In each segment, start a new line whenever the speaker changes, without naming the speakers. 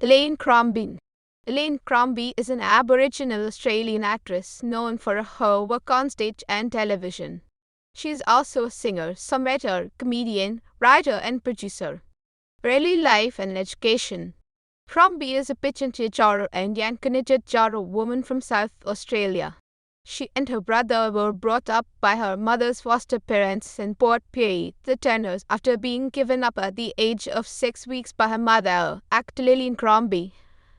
Elaine Crombie. Elaine Crombie is an Aboriginal Australian actress known for her work on stage and television. She is also a singer, songwriter, comedian, writer, and producer. Early life and education. Crombie is a Pitjantjatjara Jaro and Yankunytjatjara Jaro woman from South Australia. She and her brother were brought up by her mother's foster parents in Port Pirie, the Turners, after being given up at the age of 6 weeks by her mother, actor Elaine Crombie,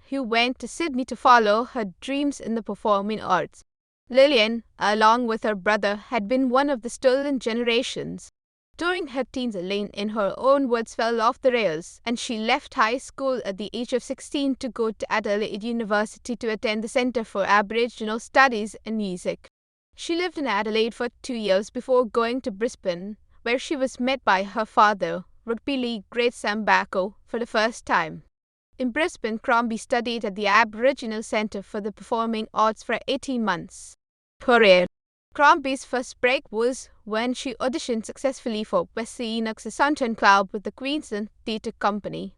who went to Sydney to follow her dreams in the performing arts. Lillian, along with her brother, had been one of the stolen generations. During her teens, Elaine, in her own words, fell off the rails, and she left high school at the age of 16 to go to Adelaide University to attend the Centre for Aboriginal Studies and Music. She lived in Adelaide for 2 years before going to Brisbane, where she was met by her father, rugby league great Sam Backo, for the first time. In Brisbane, Crombie studied at the Aboriginal Centre for the Performing Arts for 18 months. Career. Crombie's first break was when she auditioned successfully for Wesley Enoch's Sunshine Club with the Queensland Theatre Company.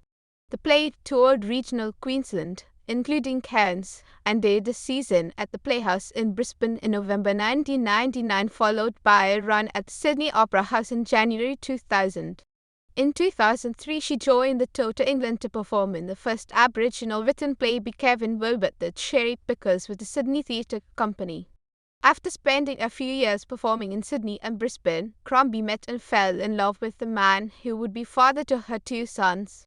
The play toured regional Queensland, including Cairns, and did a season at the Playhouse in Brisbane in November 1999, followed by a run at the Sydney Opera House in January 2000. In 2003, she joined the tour to England to perform in the first Aboriginal written play by Kevin Wilbert, The Cherry Pickers, with the Sydney Theatre Company. After spending a few years performing in Sydney and Brisbane, Crombie met and fell in love with the man who would be father to her 2 sons.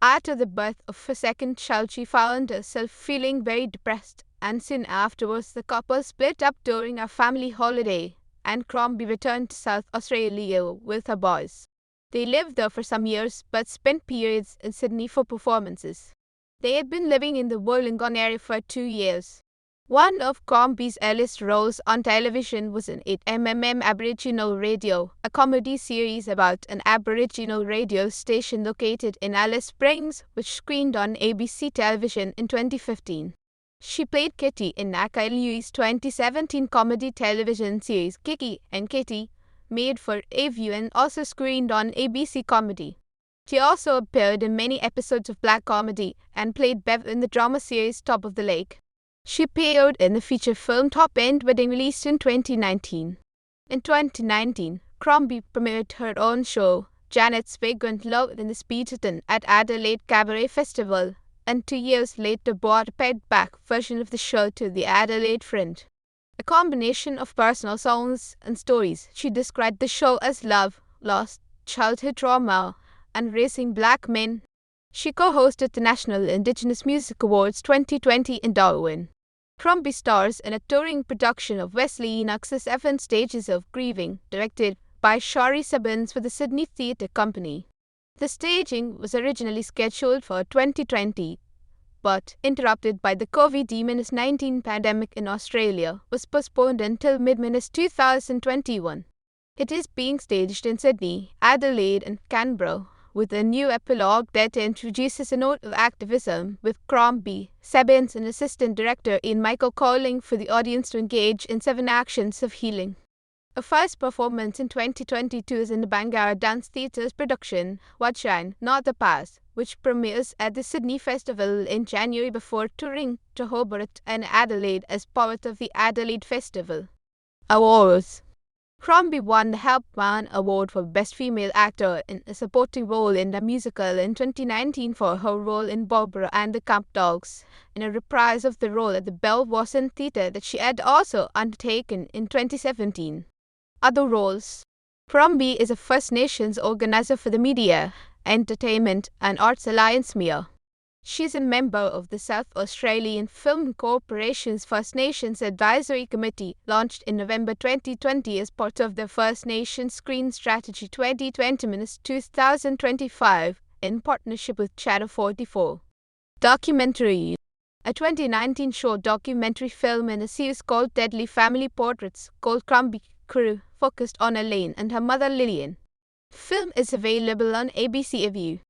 After the birth of her second child, she found herself feeling very depressed, and soon afterwards the couple split up during a family holiday, and Crombie returned to South Australia with her boys. They lived there for some years, but spent periods in Sydney for performances. They had been living in the Wollongong area for 2 years. One of Crombie's earliest roles on television was in 8mm Aboriginal Radio, a comedy series about an Aboriginal radio station located in Alice Springs, which screened on ABC television in 2015. She played Kitty in Naka Lui's 2017 comedy television series Kiki and Kitty, made for A-View and also screened on ABC Comedy. She also appeared in many episodes of black comedy and played Bev in the drama series Top of the Lake. She appeared in the feature film Top End Wedding, released in 2019. In 2019, Crombie premiered her own show, Janet's Vagrant Love in the Speedton, at Adelaide Cabaret Festival, and 2 years later brought a pared-back version of the show to the Adelaide Fringe. A combination of personal songs and stories, she described the show as love, loss, childhood trauma, and raising black men. She co-hosted the National Indigenous Music Awards 2020 in Darwin. Crombie stars in a touring production of Wesley Enoch's 7 Stages of Grieving, directed by Shari Sabins for the Sydney Theatre Company. The staging was originally scheduled for 2020, but interrupted by the COVID-19 pandemic in Australia, was postponed until mid-2021. It is being staged in Sydney, Adelaide, and Canberra, with a new epilogue that introduces a note of activism, with Crombie, Sabins, and assistant director Ian Michael calling for the audience to engage in 7 actions of healing. A first performance in 2022 is in the Bangarra Dance Theatre's production, What Shine, Not the Past, which premieres at the Sydney Festival in January before touring to Hobart and Adelaide as part of the Adelaide Festival. Awards. Crombie won the Helpman Award for Best Female Actor in a Supporting Role in a Musical in 2019 for her role in Barbara and the Camp Dogs, in a reprise of the role at the Bell Watson Theatre that she had also undertaken in 2017. Other roles. Crombie is a First Nations organizer for the Media, Entertainment and Arts Alliance (MEA). She is a member of the South Australian Film Corporation's First Nations Advisory Committee, launched in November 2020 as part of the First Nations Screen Strategy 2020-2025 in partnership with Channel 44. Documentary. A 2019 short documentary film in a series called Deadly Family Portraits, called Crombie Crew, focused on Elaine and her mother Lillian. The film is available on ABC View.